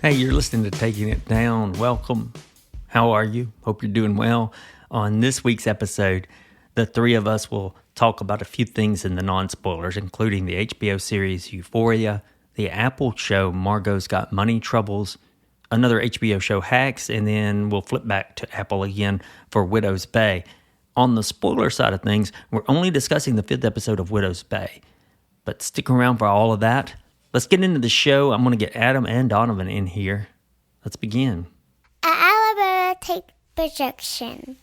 Hey, you're listening to Taking It Down. Welcome. How are you? Hope you're doing well. On this week's episode, the three of us will talk about a few things in the non-spoilers, including the HBO series Euphoria, the Apple show Margo's Got Money Troubles, another HBO show Hacks, and then we'll flip back to Apple again for Widow's Bay. On the spoiler side of things, we're only discussing the 5th episode of Widow's Bay. But stick around for all of that. Let's get into the show. I'm going to get Adam and Donovan in here. Let's begin. An elevator tape projection.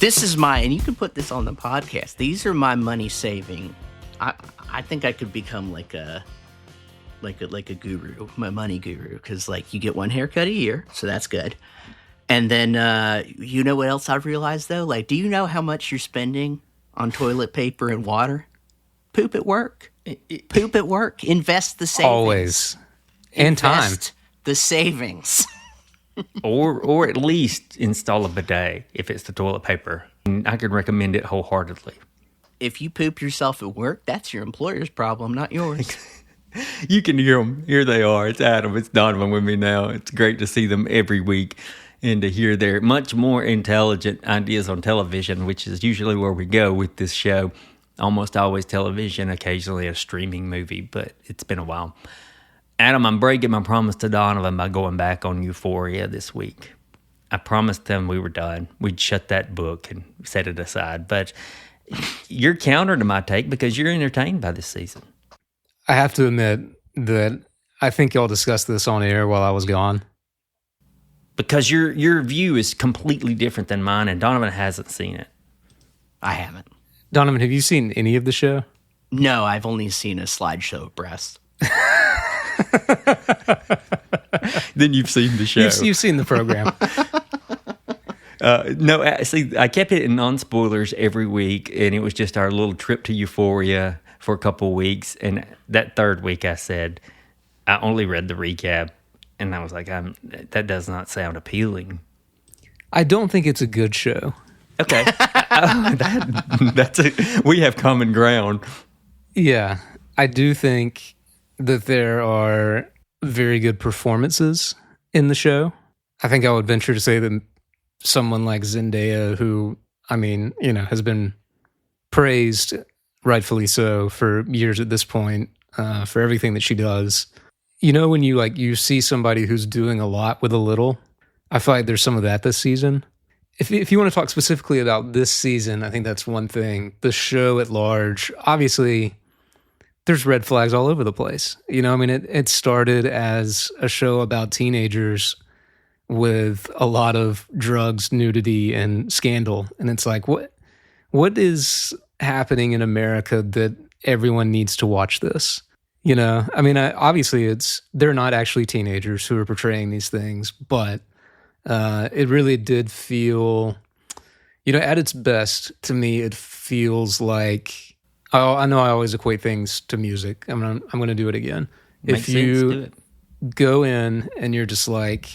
This is my, and you can put this on the podcast. These are my money saving. I think I could become like a guru, my money guru, because like you get one haircut a year, so that's good. And then you know what else I've realized though? Like, do you know how much you're spending on toilet paper and water? Poop at work. Poop at work. Invest the savings. Always. And time. Invest the savings. or at least install a bidet if it's the toilet paper. I could recommend it wholeheartedly. If you poop yourself at work, that's your employer's problem, not yours. You can hear them. Here they are. It's Adam. It's Donovan with me now. It's great to see them every week and to hear their much more intelligent ideas on television, which is usually where we go with this show. Almost always television, occasionally a streaming movie, but it's been a while. Adam, I'm breaking my promise to Donovan by going back on Euphoria this week. I promised them we were done. We'd shut that book and set it aside. But you're counter to my take because you're entertained by this season. I have to admit that I think y'all discussed this on air while I was gone. Because your view is completely different than mine, and Donovan hasn't seen it. I haven't. Donovan, have you seen any of the show? No, I've only seen a slideshow of breasts. Then you've seen the show. You've seen the program. No, see, I kept it in non-spoilers every week, and it was just our little trip to Euphoria for a couple of weeks. And that third week, I said, I only read the recap, and I was like, that does not sound appealing. I don't think it's a good show. Okay. We have common ground. Yeah, I do think that there are very good performances in the show. I think I would venture to say that someone like Zendaya, who, I mean, you know, has been praised, rightfully so, for years at this point, for everything that she does. You know, when you see somebody who's doing a lot with a little, I feel like there's some of that this season. If you want to talk specifically about this season, I think that's one thing. The show at large, obviously, there's red flags all over the place. You know, I mean, it started as a show about teenagers with a lot of drugs, nudity, and scandal. And it's like, what is happening in America that everyone needs to watch this? You know, I mean, obviously they're not actually teenagers who are portraying these things, but it really did feel, you know, at its best, to me, it feels like, I know I always equate things to music. I'm going to do it again. Makes if you sense, do it. Go in and you're just like,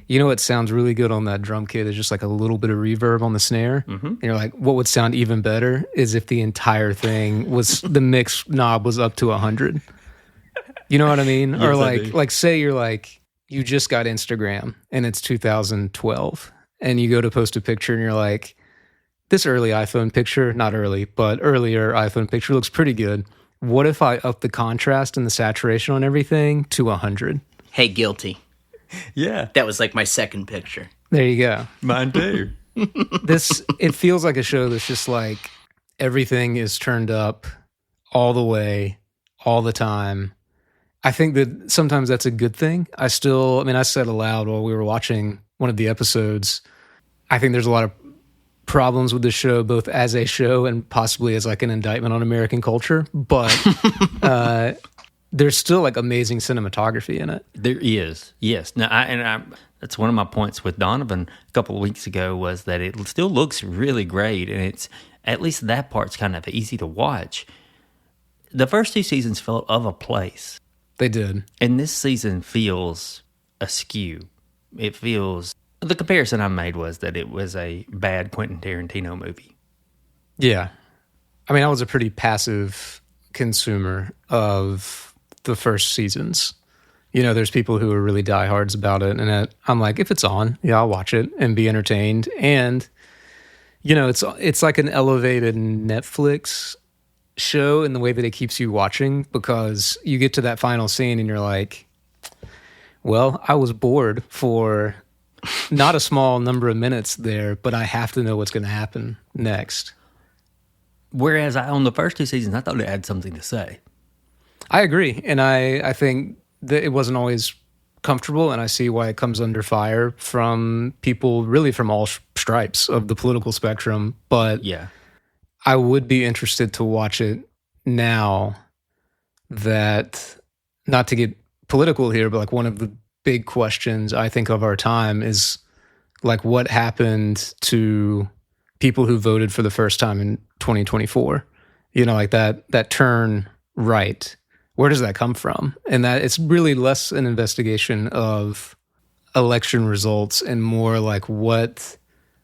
you know what sounds really good on that drum kit is just like a little bit of reverb on the snare. Mm-hmm. And you're like, what would sound even better is if the entire thing was, the mix knob was up to 100. You know what I mean? Yes, or like say you're like, you just got Instagram and it's 2012 and you go to post a picture and you're like, this early iPhone picture, not early, but earlier iPhone picture looks pretty good. What if I up the contrast and the saturation on everything to 100? Hey, guilty. Yeah. That was like my second picture. There you go. Mine too. It feels like a show that's just like everything is turned up all the way, all the time. I think that sometimes that's a good thing. I said aloud while we were watching one of the episodes, I think there's a lot of problems with the show, both as a show and possibly as like an indictment on American culture. But there's still like amazing cinematography in it. There is, yes. Now, that's one of my points with Donovan a couple of weeks ago was that it still looks really great, and it's at least that part's kind of easy to watch. The first two seasons felt of a place. They did. And this season feels askew. It feels... The comparison I made was that it was a bad Quentin Tarantino movie. Yeah. I mean, that was a pretty passive consumer of the first seasons. There's people who are really diehards about it, and I'm like, if it's on, yeah, I'll watch it and be entertained. And it's like an elevated Netflix show in the way that it keeps you watching, because you get to that final scene and you're like, well, I was bored for not a small number of minutes there, but I have to know what's going to happen next. Whereas on the first 2 seasons, I thought it had something to say. I agree, and I think that it wasn't always comfortable, and I see why it comes under fire from people really from all stripes of the political spectrum. But yeah, I would be interested to watch it now. That, not to get political here, but like one of the big questions I think of our time is like, what happened to people who voted for the first time in 2024? Like that turn right. Where does that come from? And that it's really less an investigation of election results and more like what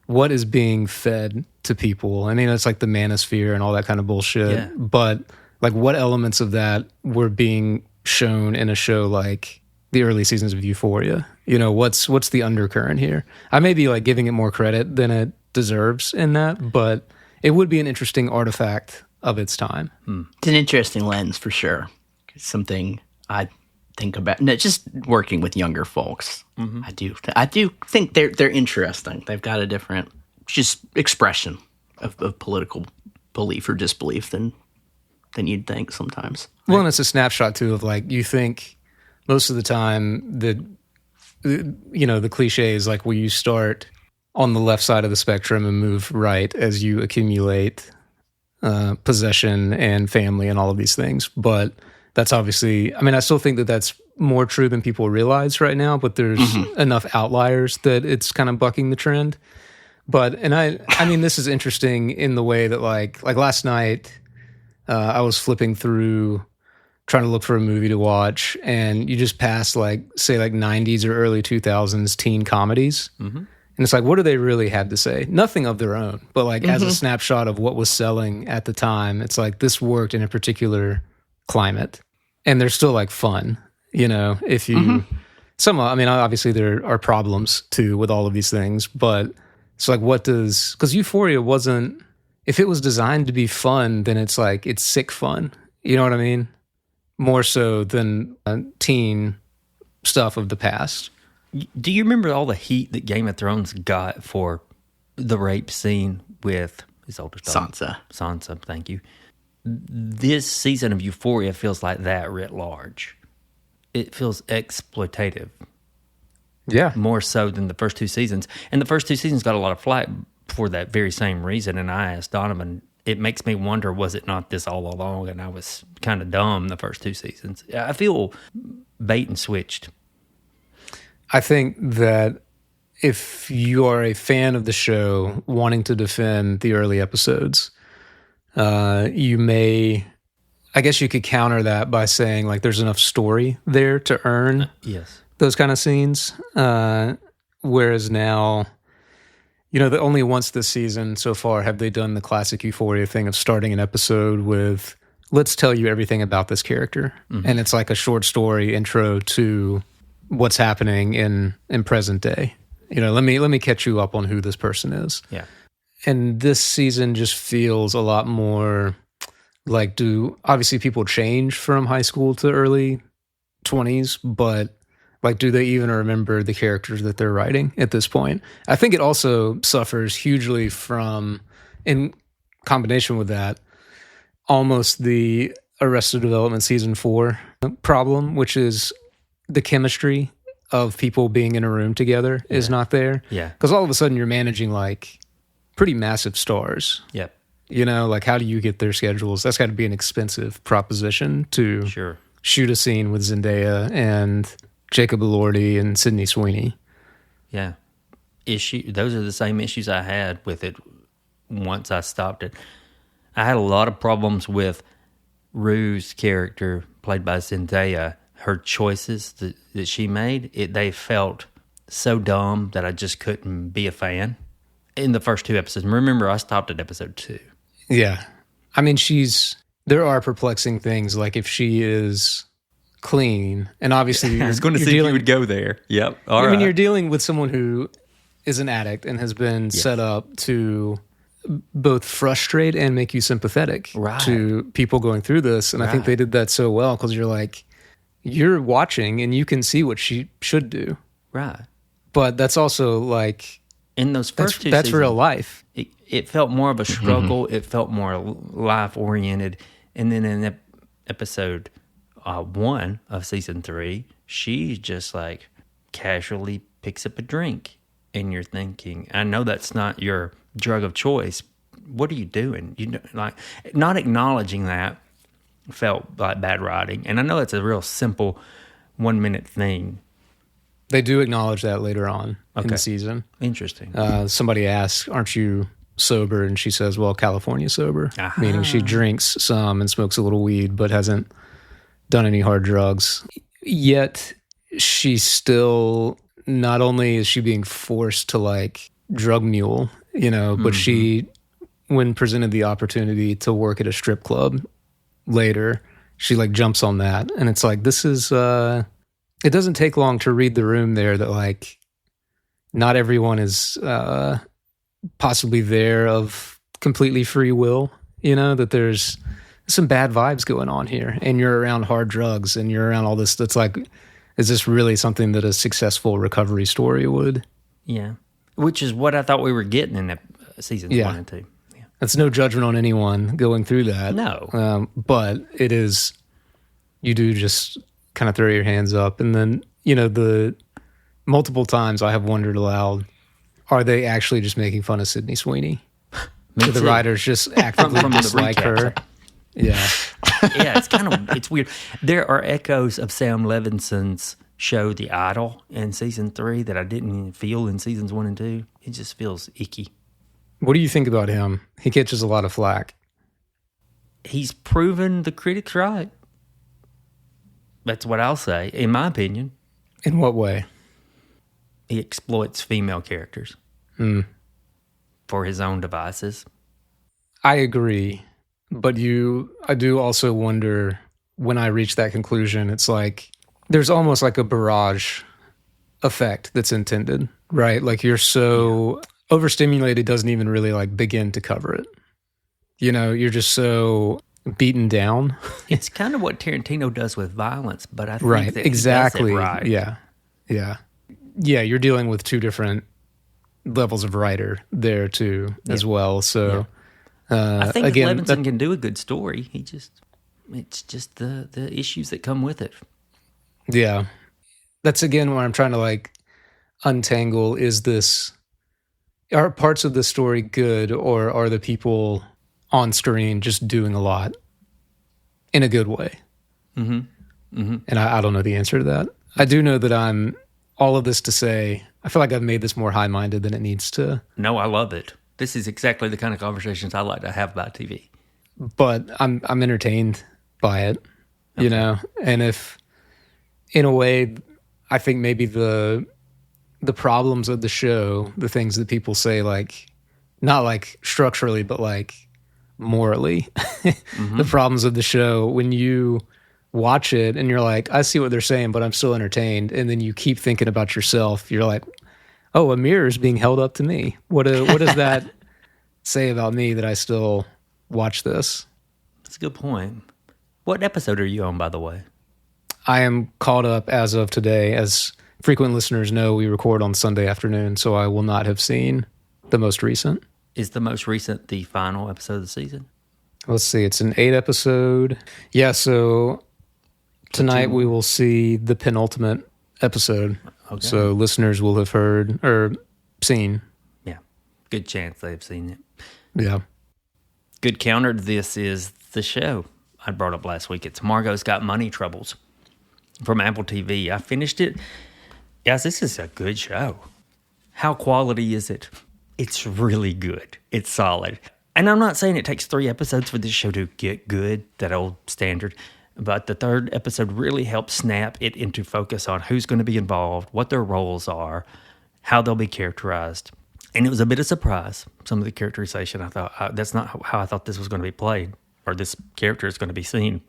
is being fed to people. And it's like the manosphere and all that kind of bullshit. Yeah. But like, what elements of that were being shown in a show like the early seasons of Euphoria? What's the undercurrent here? I may be like giving it more credit than it deserves in that, but it would be an interesting artifact of its time. It's an interesting lens for sure. It's something I think about. No, just working with younger folks. Mm-hmm. I do think they're interesting. They've got a different just expression of political belief or disbelief than you'd think sometimes. Well, and it's a snapshot too of like, you think most of the time that the cliche is like, where you start on the left side of the spectrum and move right as you accumulate possession and family and all of these things. But that's obviously, I still think that that's more true than people realize right now, but there's enough outliers that it's kind of bucking the trend. But, and I mean, this is interesting in the way that like last night, I was flipping through trying to look for a movie to watch, and you just pass like, say like 90s or early 2000s teen comedies. Mm-hmm. And it's like, what do they really have to say? Nothing of their own, but like as a snapshot of what was selling at the time, it's like this worked in a particular climate, and they're still like fun, if you obviously there are problems too with all of these things, but it's like, because Euphoria wasn't, if it was designed to be fun, then it's like, it's sick fun, you know what I mean? More so than teen stuff of the past. Do you remember all the heat that Game of Thrones got for the rape scene with his oldest daughter? Sansa, thank you. This season of Euphoria feels like that writ large. It feels exploitative. Yeah. More so than the first 2 seasons. And the first 2 seasons got a lot of flack for that very same reason. And I asked Donovan, it makes me wonder, was it not this all along? And I was kind of dumb the first 2 seasons. I feel bait and switched. I think that if you are a fan of the show wanting to defend the early episodes, you may, I guess you could counter that by saying like there's enough story there to earn those kind of scenes. Whereas now, only once this season so far have they done the classic Euphoria thing of starting an episode with, let's tell you everything about this character. Mm-hmm. And it's like a short story intro to what's happening in present day. Let me catch you up on who this person is. Yeah. And this season just feels a lot more like, obviously people change from high school to early 20s, but like, do they even remember the characters that they're writing at this point? I think it also suffers hugely from, in combination with that, almost the Arrested Development season 4 problem, which is the chemistry of people being in a room together is not there. Yeah. Because all of a sudden you're managing like pretty massive stars. Yep. Like how do you get their schedules? That's got to be an expensive proposition to shoot a scene with Zendaya and Jacob Elordi and Sydney Sweeney. Yeah. Those are the same issues I had with it once I stopped it. I had a lot of problems with Rue's character, played by Zendaya. Her choices that she made, they felt so dumb that I just couldn't be a fan in the first 2 episodes. Remember, I stopped at episode 2. Yeah. I mean, there are perplexing things, like if she is clean, and obviously I was going to see if you would go there. Yep. All right. I mean, you're dealing with someone who is an addict and has been set up to both frustrate and make you sympathetic to people going through this. And I think they did that so well, because you're watching and you can see what she should do. Right. But that's also like, in those first two that's seasons, real life. It felt more of a struggle. It felt more life oriented. And then in episode 1 of season 3, she just like casually picks up a drink, and you're thinking, I know that's not your drug of choice. What are you doing? Like, not acknowledging that felt like bad writing. And I know it's a real simple 1-minute thing. They do acknowledge that later on in the season. Interesting. Somebody asks, aren't you sober? And she says, well, California sober, meaning she drinks some and smokes a little weed, but hasn't done any hard drugs. Yet she's still, not only is she being forced to like drug mule, but she, when presented the opportunity to work at a strip club later, she like jumps on that. And it's like, this is, it doesn't take long to read the room there that like not everyone is possibly there of completely free will, that there's some bad vibes going on here, and you're around hard drugs and you're around all this. That's like, is this really something that a successful recovery story would? Yeah. Which is what I thought we were getting in seasons 1 and 2. Yeah. That's no judgment on anyone going through that. No. But it is, you do just kind of throw your hands up. And then, the multiple times I have wondered aloud, are they actually just making fun of Sydney Sweeney? Do the writers just actively dislike her? Yeah. Yeah, it's weird. There are echoes of Sam Levinson's show The Idol in season 3 that I didn't even feel in seasons 1 and 2. It just feels icky. What do you think about him? He catches a lot of flack. He's proven the critics right. That's what I'll say, in my opinion. In what way? He exploits female characters for his own devices. I agree. But I do also wonder, when I reach that conclusion, it's like there's almost like a barrage effect that's intended, right? Like you're so overstimulated, doesn't even really like begin to cover it. You're just so beaten down. It's kind of what Tarantino does with violence, but I think right, that exactly. He does it right. Yeah. You're dealing with two different levels of writer there too, as well. So. I think Levinson can do a good story. It's just the issues that come with it. Yeah. That's again where I'm trying to like untangle, are parts of the story good, or are the people on screen just doing a lot in a good way? Mm-hmm. Mm-hmm. And I don't know the answer to that. I do know that I'm, all of this to say, I feel like I've made this more high-minded than it needs to. No, I love it. This is exactly the kind of conversations I like to have about TV. But I'm entertained by it, and if, in a way, I think maybe the problems of the show, the things that people say, like, not like structurally, but like morally, the problems of the show, when you watch it and you're like, I see what they're saying, but I'm still entertained, and then you keep thinking about yourself, you're like, oh, a mirror is being held up to me. What does that say about me that I still watch this? That's a good point. What episode are you on, by the way? I am caught up as of today. As frequent listeners know, we record on Sunday afternoon, so I will not have seen the most recent. Is the most recent the final episode of the season? Let's see. It's an 8-episode. Yeah, so tonight we will see the penultimate episode. Okay. So listeners will have heard or seen. Yeah. Good chance they've seen it. Yeah. Good counter to this is the show I brought up last week. It's Margo's Got Money Troubles from Apple TV. I finished it. Guys, this is a good show. How quality is it? It's really good. It's solid. And I'm not saying it takes 3 episodes for this show to get good, that old standard. But the 3rd episode really helps snap it into focus on who's going to be involved, what their roles are, how they'll be characterized. And it was a bit of surprise, some of the characterization. I thought, that's not how I thought this was going to be played. or this character is going to be seen.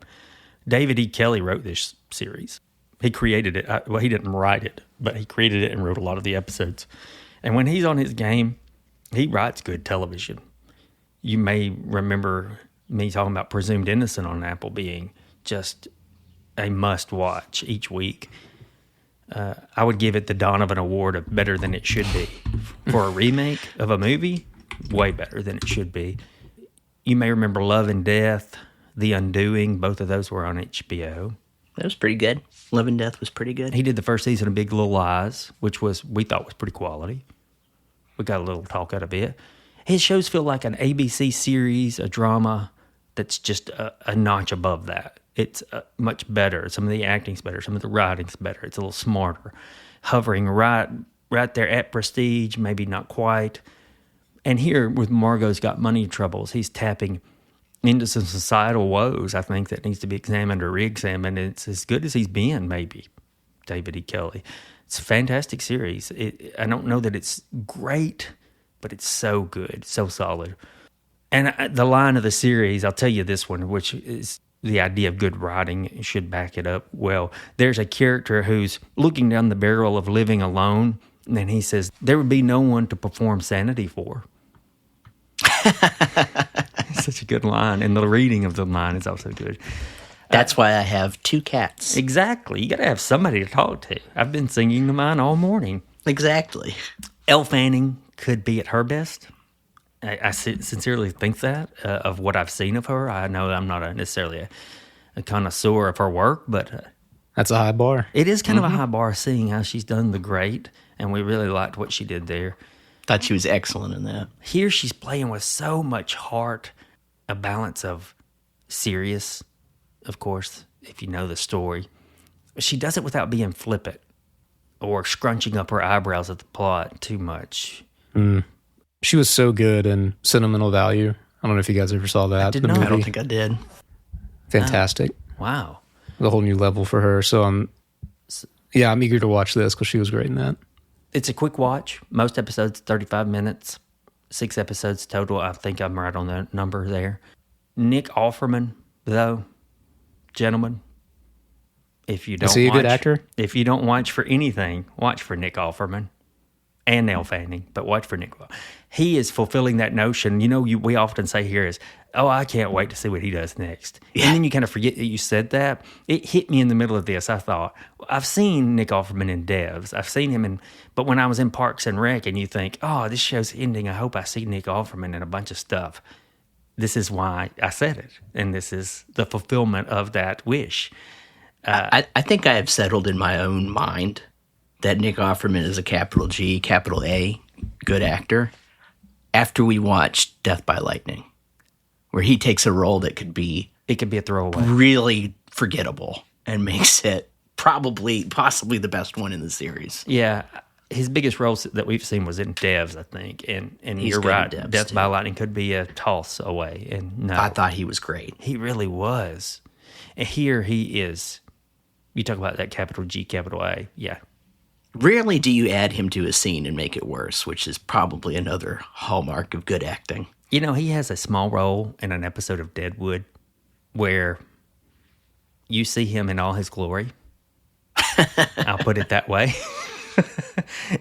David E. Kelley wrote this series. He created it. Well, he didn't write it, but he created it and wrote a lot of the episodes. And when he's on his game, he writes good television. You may remember me talking about Presumed Innocent on Apple being just a must-watch each week. I would give it the Donovan Award of better than it should be. For a remake of a movie, way better than it should be. You may remember Love and Death, The Undoing. Both of those were on HBO. That was pretty good. Love and Death was pretty good. He did the first season of Big Little Lies, which we thought was pretty quality. We got a little talk out of it. His shows feel like an ABC series, a drama that's just a notch above that. It's much better. Some of the acting's better. Some of the writing's better. It's a little smarter. Hovering right there at prestige, maybe not quite. And here with Margo's got money troubles, he's tapping into some societal woes, I think, that needs to be examined or re-examined. It's as good as he's been, maybe, David E. Kelley. It's a fantastic series. I don't know that it's great, but it's so good, so solid. And the line of the series, I'll tell you this one, which is the idea of good writing, should back it up well. There's a character who's looking down the barrel of living alone, and he says, there would be no one to perform sanity for. It's such a good line, and the reading of the line is also good. That's why I have 2 cats. Exactly. You got to have somebody to talk to. I've been singing to mine all morning. Exactly. Elle Fanning could be at her best. I sincerely think that of what I've seen of her. I know I'm not necessarily a connoisseur of her work, but That's a high bar. it is kind of a high bar seeing how she's done The Great, and we really liked what she did there. Thought she was excellent in that. Here she's playing with so much heart, a balance of serious, of course, if you know the story. She does it without being flippant or scrunching up her eyebrows at the plot too much. She was so good in Sentimental Value. I don't know if you guys ever saw that. I did the not. movie. I don't think I did. Fantastic. Wow. The whole new level for her. So I'm eager to watch this because she was great in that. It's a quick watch. Most episodes, 35 minutes. 6 episodes total. I think I'm right on the number there. Nick Offerman, though, gentlemen, if you don't Is he a good watch- actor? If you don't watch for anything, watch for Nick Offerman and Elle Fanning, but watch for Nick. He is fulfilling that notion. You know, we often say here is, oh, I can't wait to see what he does next. Yeah. And then you kind of forget that you said that. It hit me in the middle of this. I thought, I've seen Nick Offerman in Devs. I've seen him but when I was in Parks and Rec, and you think, oh, this show's ending. I hope I see Nick Offerman in a bunch of stuff. This is why I said it. And this is the fulfillment of that wish. I think I have settled in my own mind that Nick Offerman is a capital G, capital A, good actor, after we watched Death by Lightning, where he takes a role that could be... It could be a throwaway. Really forgettable and makes it possibly the best one in the series. Yeah. His biggest roles that we've seen was in Devs, I think. And He's you're good in right. Devs, Death too. by Lightning could be a toss away. And no, I thought he was great. he really was. And here he is. You talk about that capital G, capital A. Yeah. Rarely do you add him to a scene and make it worse, which is probably another hallmark of good acting. You know, he has a small role in an episode of Deadwood where you see him in all his glory. I'll put it that way.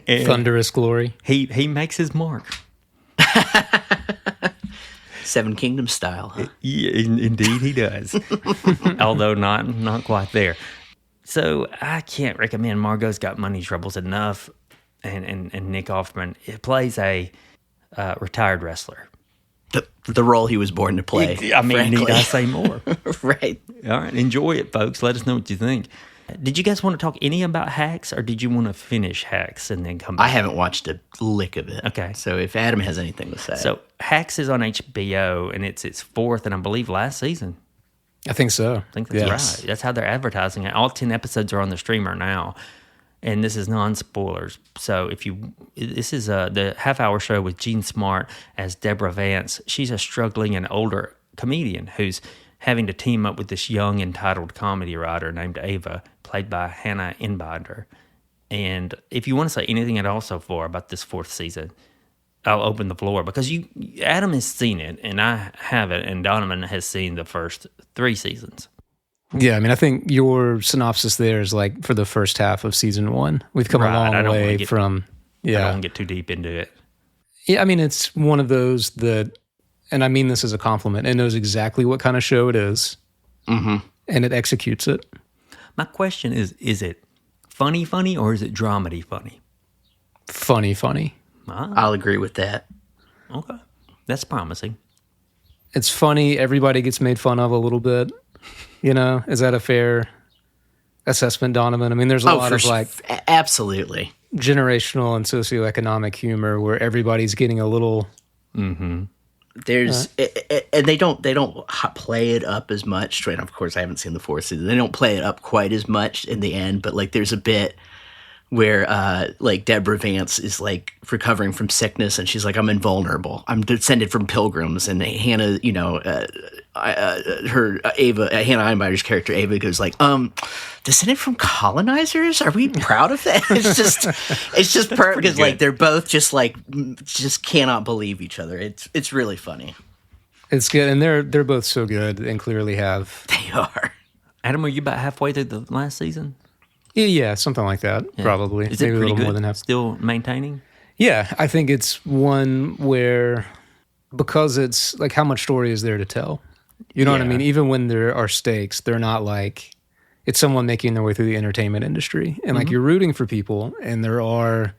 And Thunderous glory. he makes his mark. Seven Kingdoms style, huh? Yeah, indeed he does. Although not quite there. So I can't recommend Margo's Got Money Troubles enough. And Nick Offerman plays a retired wrestler. The role he was born to play. I mean, frankly. need I say more? Right. All right, enjoy it, folks. Let us know what you think. Did you guys want to talk any about Hacks, or did you want to finish Hacks and then come back? I haven't watched a lick of it. Okay. So if Adam has anything to say. So Hacks is on HBO, and it's its 4th and I believe last season. I think so. I think that's right. That's how they're advertising it. All 10 episodes are on the streamer now, and this is non-spoilers. So this is the half-hour show with Jean Smart as Deborah Vance. She's a struggling and older comedian who's having to team up with this young entitled comedy writer named Ava, played by Hannah Inbinder. And if you want to say anything at all so far about this 4th season, I'll open the floor because Adam has seen it and I haven't, and Donovan has seen the first 3 seasons. Yeah, I mean, I think your synopsis there is like for the first half of season 1. We've come a long way from. Yeah, I don't get too deep into it. Yeah, I mean, it's one of those that, and I mean this as a compliment, it knows exactly what kind of show it is, and it executes it. My question is it funny, or is it dramedy funny? Funny. I'll agree with that. Okay. That's promising. It's funny. Everybody gets made fun of a little bit. You know, is that a fair assessment, Donovan? I mean, there's a lot of like absolutely generational and socioeconomic humor where everybody's getting a little. There's and they don't play it up as much. And of course, I haven't seen the 4th season. They don't play it up quite as much in the end. But like, there's a bit where like Deborah Vance is like recovering from sickness and she's like, I'm invulnerable. I'm descended from pilgrims. And Hannah, Hannah Einbeider's character Ava goes like, descended from colonizers? Are we proud of that? It's just perfect because like they're both just cannot believe each other. It's really funny. It's good, and they're both so good and clearly have. They are. Adam, are you about halfway through the last season? Yeah, something like that, probably. Is maybe it pretty a little good? More than half. Still maintaining? Yeah, I think it's one where, because it's like how much story is there to tell? You know what I mean? Even when there are stakes, they're not like, it's someone making their way through the entertainment industry. And like you're rooting for people and there are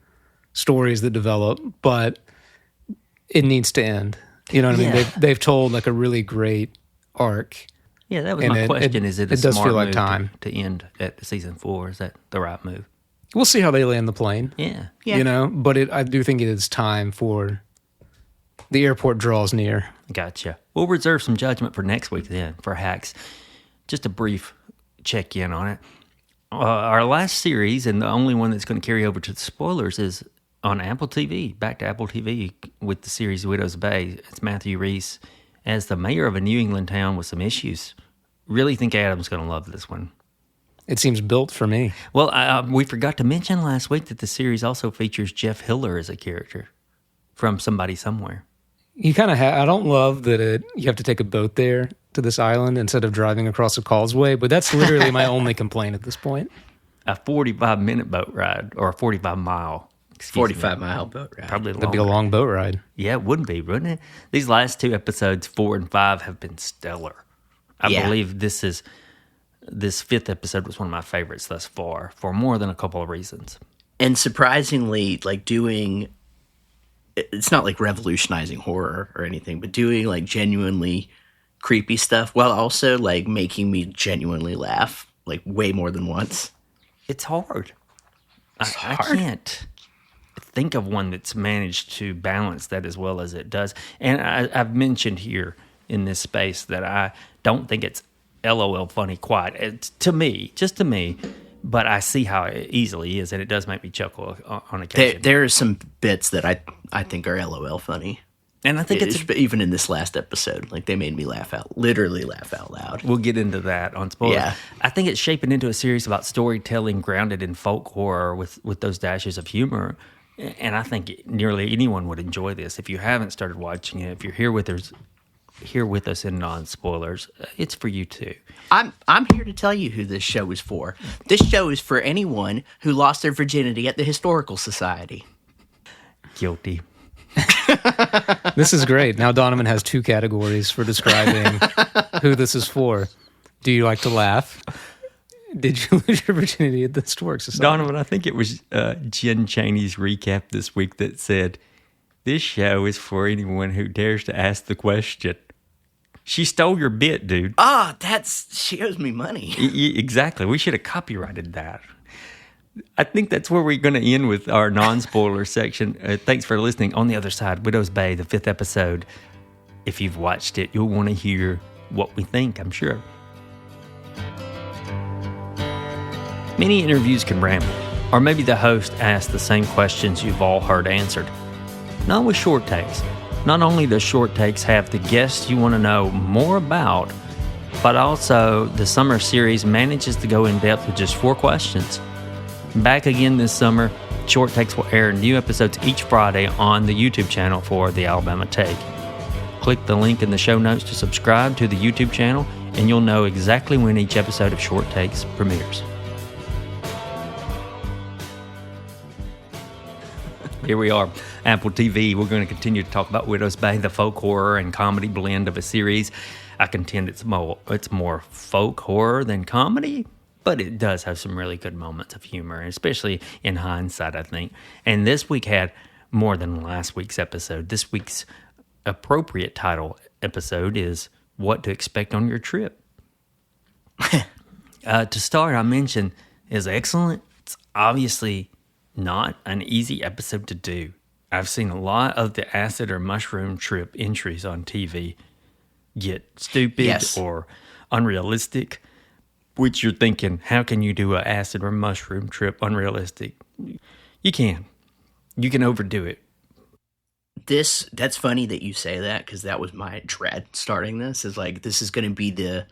stories that develop, but it needs to end. You know what I mean? They've told like a really great arc. Yeah, that was my question. Is it a does smart feel like move time to end at season 4? Is that the right move? We'll see how they land the plane. Yeah. You know, but I do think it is time for the airport draws near. Gotcha. We'll reserve some judgment for next week then, for Hacks. Just a brief check-in on it. Our last series, and the only one that's going to carry over to the spoilers, is on Apple TV, back to Apple TV with the series Widow's Bay. It's Matthew Rhys as the mayor of a New England town with some issues. Really think Adam's going to love this one. It seems built for me. Well, we forgot to mention last week that the series also features Jeff Hiller as a character from Somebody Somewhere. You kind of I don't love that you have to take a boat there to this island instead of driving across a causeway, but that's literally my only complaint at this point. A 45-minute boat ride, or a 45-mile. 45-mile boat ride. Probably That'd be a long boat ride. Yeah, it would be, wouldn't it? These last 2 episodes, 4 and 5, have been stellar. I believe this 5th episode was one of my favorites thus far for more than a couple of reasons. And surprisingly, like it's not like revolutionizing horror or anything, but doing like genuinely creepy stuff while also like making me genuinely laugh like way more than once. It's hard. I can't think of one that's managed to balance that as well as it does. And I've mentioned here in this space that I don't think it's LOL funny quite. It's just to me, but I see how it easily is, and it does make me chuckle on occasion. There are some bits that I think are LOL funny. And I think even in this last episode, like they made me literally laugh out loud. We'll get into that on spoilers. Yeah. I think it's shaping into a series about storytelling grounded in folk horror with those dashes of humor. And I think nearly anyone would enjoy this. If you haven't started watching it, if you're here with us in non-spoilers, it's for you too. I'm here to tell you who this show is for. This show is for anyone who lost their virginity at the Historical Society. Guilty. This is great. Now Donovan has 2 categories for describing who this is for. Do you like to laugh? Did you lose your virginity at the Historic Society? Donovan, I think it was Jen Chaney's recap this week that said, this show is for anyone who dares to ask the question. She stole your bit, dude. She owes me money. Exactly. We should have copyrighted that. I think that's where we're going to end with our non-spoiler section. Thanks for listening. On the other side, Widow's Bay, the 5th episode. If you've watched it, you'll want to hear what we think, I'm sure. Many interviews can ramble, or maybe the host asks the same questions you've all heard answered. Not with short takes. Not only does short takes have the guests you want to know more about, but also the summer series manages to go in depth with just 4 questions. Back again this summer, Short Takes will air new episodes each Friday on the YouTube channel for The Alabama Take. Click the link in the show notes to subscribe to the YouTube channel, and you'll know exactly when each episode of Short Takes premieres. Here we are, Apple TV. We're going to continue to talk about Widow's Bay, the folk horror and comedy blend of a series. I contend it's more folk horror than comedy, but it does have some really good moments of humor, especially in hindsight, I think. And this week had more than last week's episode. This week's appropriate title episode is What to Expect on Your Trip. To start, I mentioned is excellent. It's obviously not an easy episode to do. I've seen a lot of the acid or mushroom trip entries on TV get stupid or unrealistic, which you're thinking, how can you do an acid or mushroom trip unrealistic? You can. You can overdo it. That's funny that you say that, because that was my dread starting this, is like, this is going to be the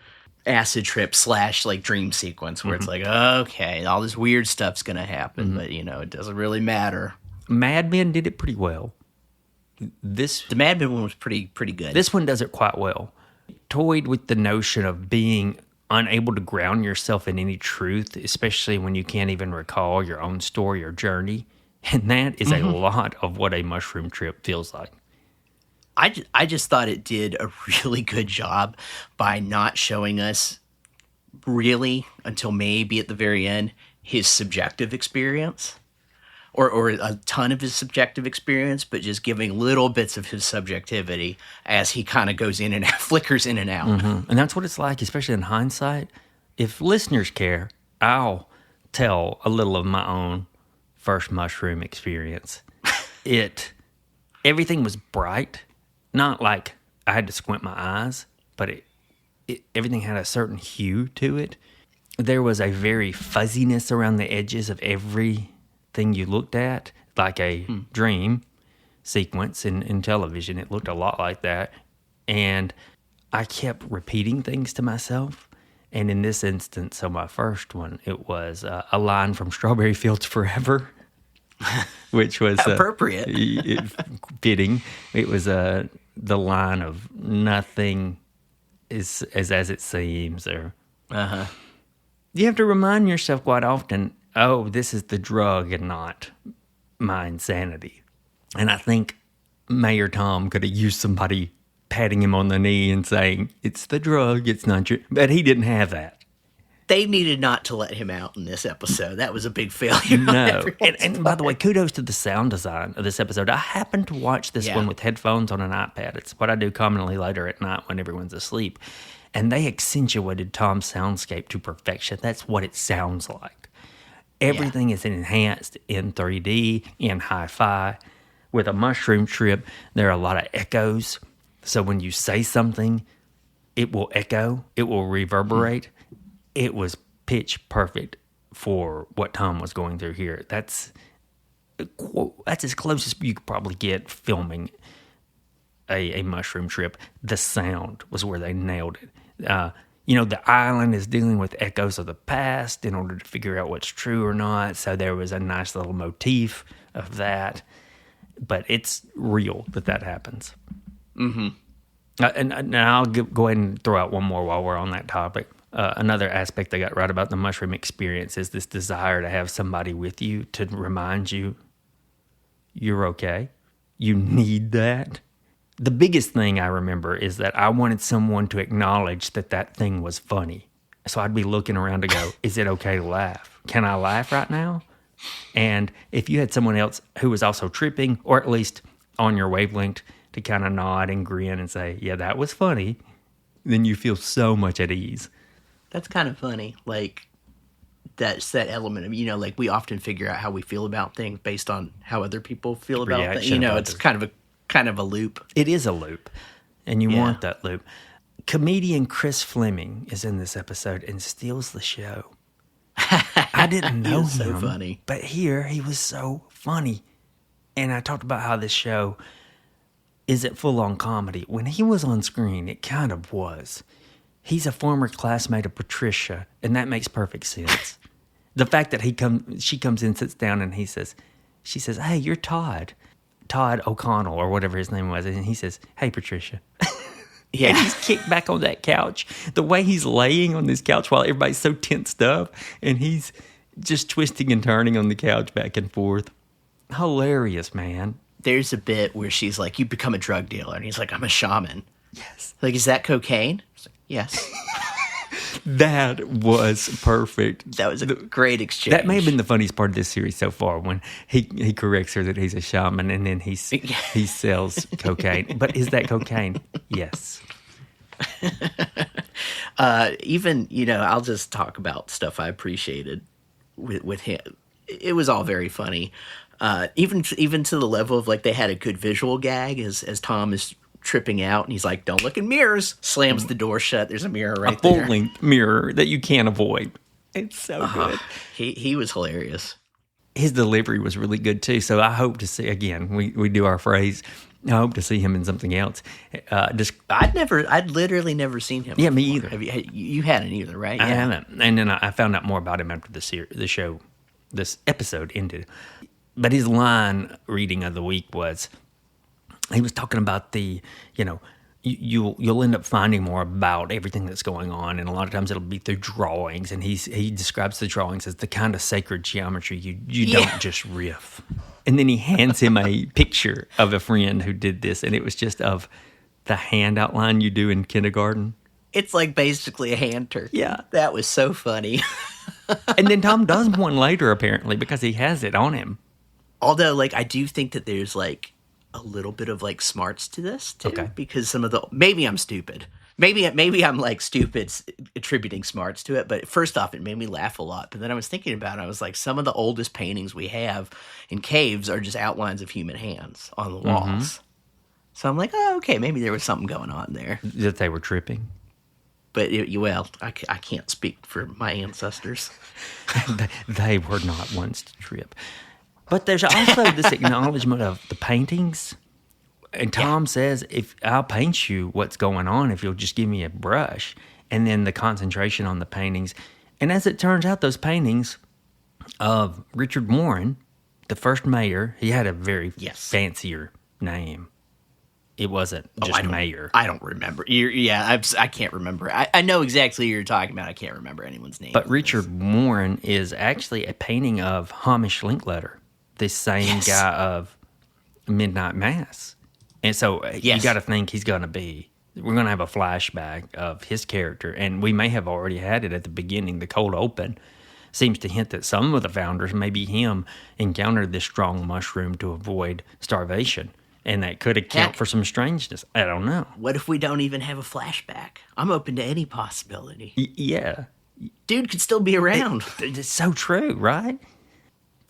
acid trip / like dream sequence where it's like, okay, all this weird stuff's going to happen, but it doesn't really matter. Mad Men did it pretty well. The Mad Men one was pretty good. This one does it quite well. Toyed with the notion of being unable to ground yourself in any truth, especially when you can't even recall your own story or journey. And that is a lot of what a mushroom trip feels like. I just thought it did a really good job by not showing us really, until maybe at the very end, his subjective experience. Or a ton of his subjective experience, but just giving little bits of his subjectivity as he kind of goes in and out, flickers in and out. And that's what it's like, especially in hindsight. If listeners care, I'll tell a little of my own first mushroom experience. Everything was bright. Not like I had to squint my eyes, but everything had a certain hue to it. There was a very fuzziness around the edges of everything you looked at, like a dream sequence in television. It looked a lot like that. And I kept repeating things to myself. And in this instance, so my first one, it was a line from Strawberry Fields Forever, which was appropriate, fitting. It was the line of "nothing is as it seems," or you have to remind yourself quite often, "Oh, this is the drug and not my insanity." And I think Mayor Tom could have used somebody patting him on the knee and saying, "It's the drug, it's not your," but he didn't have that. They needed not to let him out in this episode. That was a big failure. No. And by the way, kudos to the sound design of this episode. I happened to watch this one with headphones on an iPad. It's what I do commonly later at night when everyone's asleep. And they accentuated Tom's soundscape to perfection. That's what it sounds like. Everything is enhanced in 3D, in hi-fi. With a mushroom trip, there are a lot of echoes. So when you say something, it will echo. It will reverberate. It was pitch perfect for what Tom was going through here. That's as close as you could probably get filming a mushroom trip. The sound was where they nailed it. The island is dealing with echoes of the past in order to figure out what's true or not. So there was a nice little motif of that. But it's real that happens. And I'll go ahead and throw out one more while we're on that topic. Another aspect I got right about the mushroom experience is this desire to have somebody with you to remind you you're okay. You need that. The biggest thing I remember is that I wanted someone to acknowledge that thing was funny. So I'd be looking around to go, is it okay to laugh? Can I laugh right now? And if you had someone else who was also tripping, or at least on your wavelength, to kind of nod and grin and say, yeah, that was funny, then you feel so much at ease. That's kind of funny. Like, that's that element of, like we often figure out how we feel about things based on how other people feel about things. It's kind of a loop. It is a loop, and you want that loop. Comedian Chris Fleming is in this episode and steals the show. I didn't know him, so funny. But here he was so funny. And I talked about how this show isn't full-on comedy. When he was on screen, it kind of was. He's a former classmate of Patricia, and that makes perfect sense. The fact that she comes in, sits down, and he says, she says, "Hey, you're Todd O'Connell," or whatever his name was. And he says, "Hey, Patricia." Yeah. And he's kicked back on that couch. The way he's laying on this couch while everybody's so tensed up, and he's just twisting and turning on the couch back and forth. Hilarious, man. There's a bit where she's like, "You become a drug dealer," and he's like, "I'm a shaman." Yes. Like, is that cocaine? Like, yes. That was perfect. That was a great exchange. That may have been the funniest part of this series so far, when he corrects her that he's a shaman, and then he sells cocaine. But is that cocaine? Yes. Even, I'll just talk about stuff I appreciated with him. It was all very funny. Even to the level of, like, they had a good visual gag as Tom is tripping out, and he's like, "Don't look in mirrors," slams the door shut. There's a mirror right there. A full-length mirror that you can't avoid. It's so good. He was hilarious. His delivery was really good too. So I hope to see, again, we do our phrase, I hope to see him in something else. I'd literally never seen him. Yeah, me before. either. Have you hadn't either, right? I Yeah. haven't. And then I found out more about him after this episode ended. But his line reading of the week was, he was talking about you'll end up finding more about everything that's going on, and a lot of times it'll be through drawings. And he describes the drawings as the kind of sacred geometry you don't just riff. And then he hands him a picture of a friend who did this, and it was just of the hand outline you do in kindergarten. It's like basically a hand turkey. Yeah. That was so funny. And then Tom does one later, apparently, because he has it on him. Although, like, I do think that there's, like, a little bit of, like, smarts to this, too. Okay. Because maybe I'm stupid. Maybe I'm, like, stupid attributing smarts to it. But first off, it made me laugh a lot. But then I was thinking about it. I was like, some of the oldest paintings we have in caves are just outlines of human hands on the walls. Mm-hmm. So I'm like, oh, okay, maybe there was something going on there. That they were tripping. But, I can't speak for my ancestors. They were not ones to trip. But there's also this acknowledgement of the paintings. And Tom says, "If I'll paint you what's going on if you'll just give me a brush." And then the concentration on the paintings. And as it turns out, those paintings of Richard Warren, the first mayor, he had a very fancier name. It wasn't just mayor. I don't remember. I can't remember. I know exactly who you're talking about. I can't remember anyone's name. But Richard Warren is actually a painting of Hamish Linklater, the same guy of Midnight Mass. And so you got to think we're going to have a flashback of his character. And we may have already had it at the beginning. The cold open seems to hint that some of the founders, maybe him, encountered this strong mushroom to avoid starvation. And that could account for some strangeness. I don't know. What if we don't even have a flashback? I'm open to any possibility. Yeah. Dude could still be around. It's so true, right?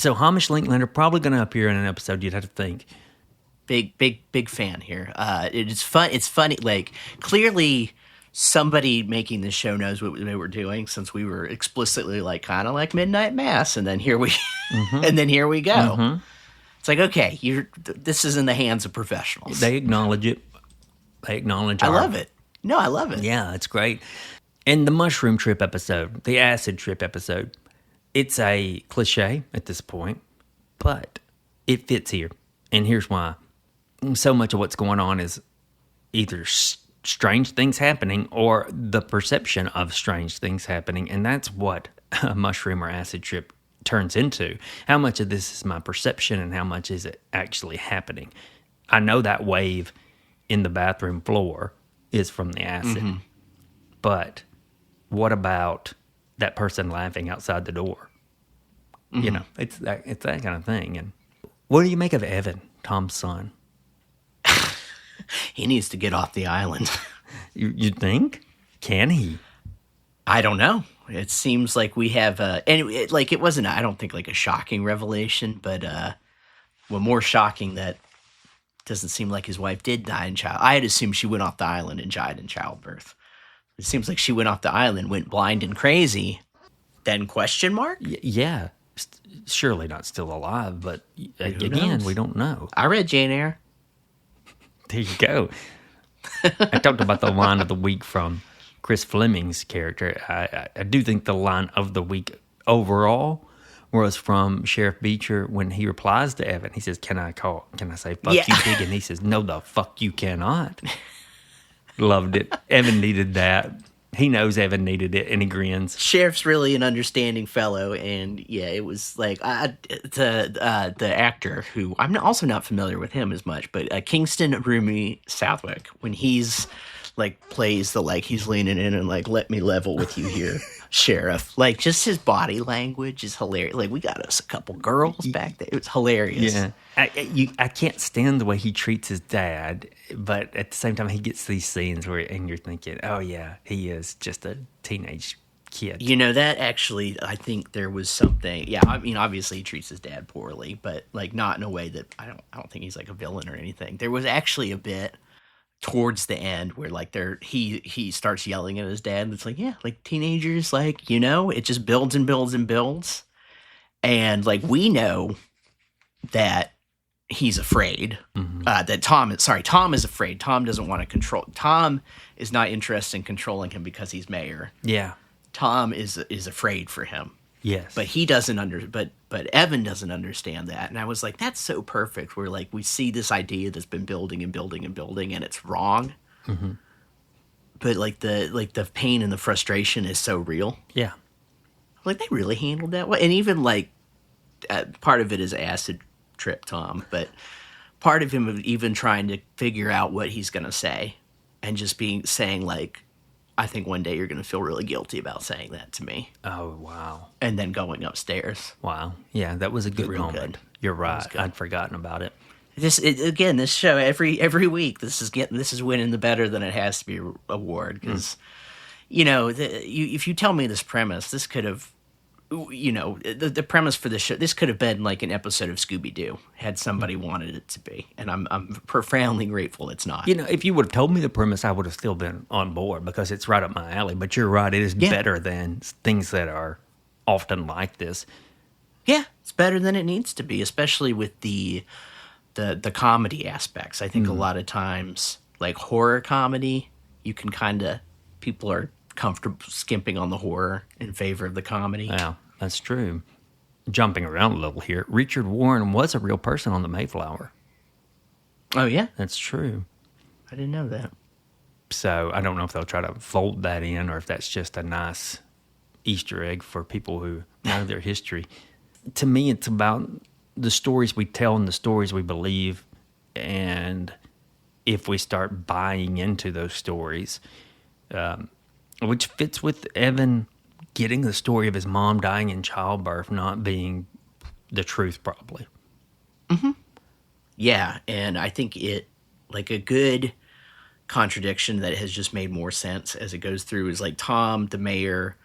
So Hamish Linklater probably going to appear in an episode. You'd have to think. Big fan here. It's fun. It's funny. Like, clearly somebody making this show knows what they were doing, since we were explicitly like kind of like Midnight Mass, and then here we go. Mm-hmm. It's like, okay, this is in the hands of professionals. They acknowledge it. I love it. No, I love it. Yeah, it's great. And the mushroom trip episode, the acid trip episode, it's a cliche at this point, but it fits here. And here's why. So much of what's going on is either strange things happening or the perception of strange things happening. And that's what a mushroom or acid trip turns into. How much of this is my perception and how much is it actually happening? I know that wave in the bathroom floor is from the acid, but what about that person laughing outside the door? Mm-hmm. It's that kind of thing. And what do you make of Evan, Tom's son? He needs to get off the island. You think? Can he? I don't know. It seems like we have, it wasn't, I don't think, like a shocking revelation, but more shocking that doesn't seem like his wife did die in child. I had assumed she went off the island and died in childbirth. It seems like she went off the island, went blind and crazy. Then question mark? Yeah. Surely not still alive, but again, we don't know. I read Jane Eyre. There you go. I talked about the line of the week from Chris Fleming's character. I do think the line of the week overall was from Sheriff Beecher when he replies to Evan. He says, can I say fuck Yeah. you, pig? And he says, no, the fuck you cannot. Loved it. Evan needed that. He knows Evan needed it, and he grins. Sheriff's really an understanding fellow, and yeah, it was like the actor who I'm also not familiar with him as much, but Kingston Rumi Southwick, when he's like plays the like he's leaning in and like let me level with you here, Sheriff. Like just his body language is hilarious. Like we got us a couple girls back there. It was hilarious. Yeah, I can't stand the way he treats his dad, but at the same time, he gets these scenes where, and you're thinking, oh yeah, he is just a teenage kid. You know, that actually, I think there was something. Yeah, I mean, obviously he treats his dad poorly, but like not in a way that I don't think he's like a villain or anything. There was actually a bit towards the end where like he starts yelling at his dad, and it's like, yeah, like teenagers, like, you know, it just builds and builds and builds, and like we know that he's afraid. That Tom is afraid. Tom doesn't want to control. Tom is not interested in controlling him because he's mayor. Yeah. Tom is afraid for him. Yes. But he doesn't but Evan doesn't understand that. And I was like, that's so perfect. Where like we see this idea that's been building and building and building, and it's wrong. Mm-hmm. But like the pain and the frustration is so real. Yeah. Like they really handled that well. And even like part of it is acid trip Tom, but part of him even trying to figure out what he's going to say, and just saying like, I think one day you're going to feel really guilty about saying that to me. Oh, wow. And then going upstairs. Wow. Yeah, that was a good Real moment. good. You're right. I'd forgotten about it. This show every week, this is winning the Better Than It Has to Be award, because you know, if you tell me this premise, this could have, you know, the premise for this show, this could have been like an episode of Scooby-Doo had somebody wanted it to be, and I'm profoundly grateful it's not. You know, if you would have told me the premise, I would have still been on board because it's right up my alley. But you're right, it is better than things that are often like this. Yeah, it's better than it needs to be, especially with the comedy aspects. I think a lot of times, like horror comedy, you can people are comfortable skimping on the horror in favor of the comedy. Yeah, that's true. Jumping around a little here, Richard Warren was a real person on the Mayflower. Oh, yeah? That's true. I didn't know that. So I don't know if they'll try to fold that in or if that's just a nice Easter egg for people who know their history. To me, it's about the stories we tell and the stories we believe, and if we start buying into those stories, which fits with Evan getting the story of his mom dying in childbirth not being the truth, probably. Mm-hmm. Yeah, and I think it, like a good contradiction that has just made more sense as it goes through, is like Tom, the mayor,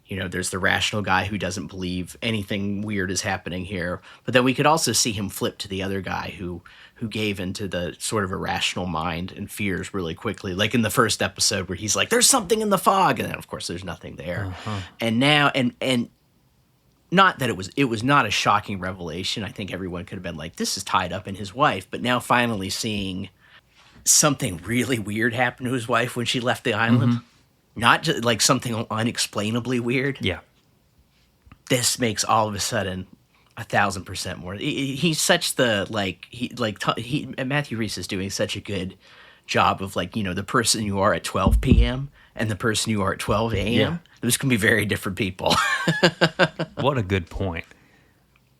you know, there's the rational guy who doesn't believe anything weird is happening here. But then we could also see him flip to the other guy who gave into the sort of irrational mind and fears really quickly. Like in the first episode where he's like, there's something in the fog. And then, of course, there's nothing there. Uh-huh. And now, and not that it was not a shocking revelation. I think everyone could have been like, this is tied up in his wife. But now finally seeing something really weird happen to his wife when she left the island. Mm-hmm. Not just like something unexplainably weird. Yeah. This makes all of a sudden 1,000% more. He's such Matthew Rhys is doing such a good job of like, you know, the person you are at 12 p.m. and the person you are at 12 a.m. Yeah. Those can be very different people. What a good point.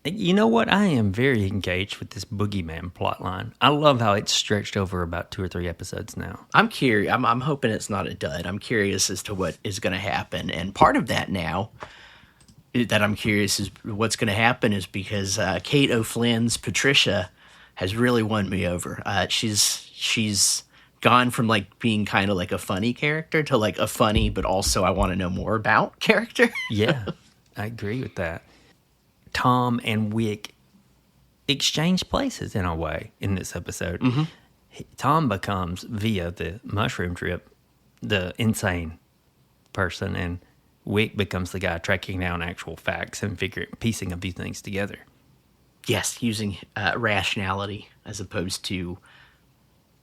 You know what? I am very engaged with this Boogeyman plotline. I love how it's stretched over about 2 or 3 episodes now. I'm curious. I'm hoping it's not a dud. I'm curious as to what is going to happen. And part of that now that I'm curious is what's going to happen is because Kate O'Flynn's Patricia has really won me over. She's gone from like being kind of like a funny character to like a funny, but also I want to know more about character. Yeah, I agree with that. Tom and Wick exchange places in a way in this episode. Mm-hmm. Tom becomes, via the mushroom trip, the insane person, and Wick becomes the guy tracking down actual facts and piecing a few things together. Yes, using rationality as opposed to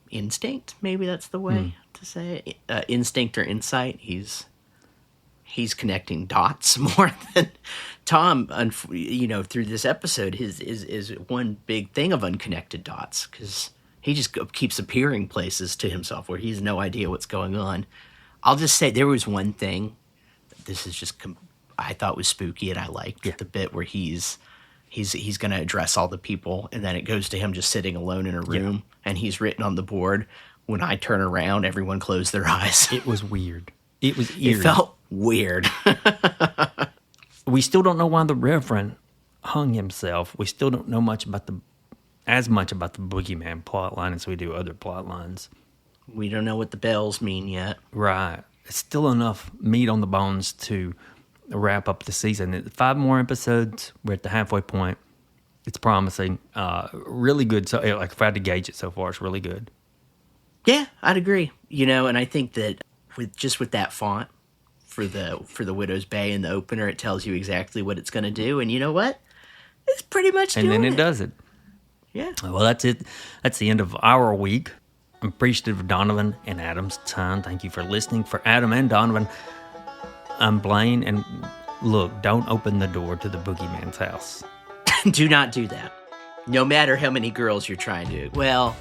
instinct. Maybe that's the way to say it. Instinct or insight. He's he's connecting dots more than Tom. Through this episode, his is one big thing of unconnected dots because he just keeps appearing places to himself where he has no idea what's going on. I'll just say there was one thing. This is just I thought was spooky, and I liked the bit where he's going to address all the people, and then it goes to him just sitting alone in a room, and he's written on the board, "When I turn around, everyone close their eyes." It was weird. It was eerie. It felt weird. We still don't know why the Reverend hung himself. We still don't know as much about the Boogeyman plot line as we do other plot lines. We don't know what the bells mean yet. Right. It's still enough meat on the bones to wrap up the season. 5 more episodes. We're at the halfway point. It's promising. Really good. So, like, if I had to gauge it so far, it's really good. Yeah, I'd agree. And I think that with that font for the Widow's Bay in the opener, it tells you exactly what it's going to do. And you know what? It's pretty much doing it. And then it does it. Yeah. Well, that's it. That's the end of our week. I'm appreciative of Donovan and Adam's time. Thank you for listening. For Adam and Donovan, I'm Blaine. And look, don't open the door to the Boogeyman's house. Do not do that. No matter how many girls you're trying to. Well,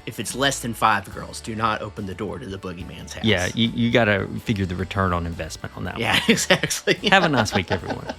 if it's less than 5 girls, do not open the door to the Boogeyman's house. Yeah, you got to figure the return on investment on that one. Yeah, exactly. Have a nice week, everyone.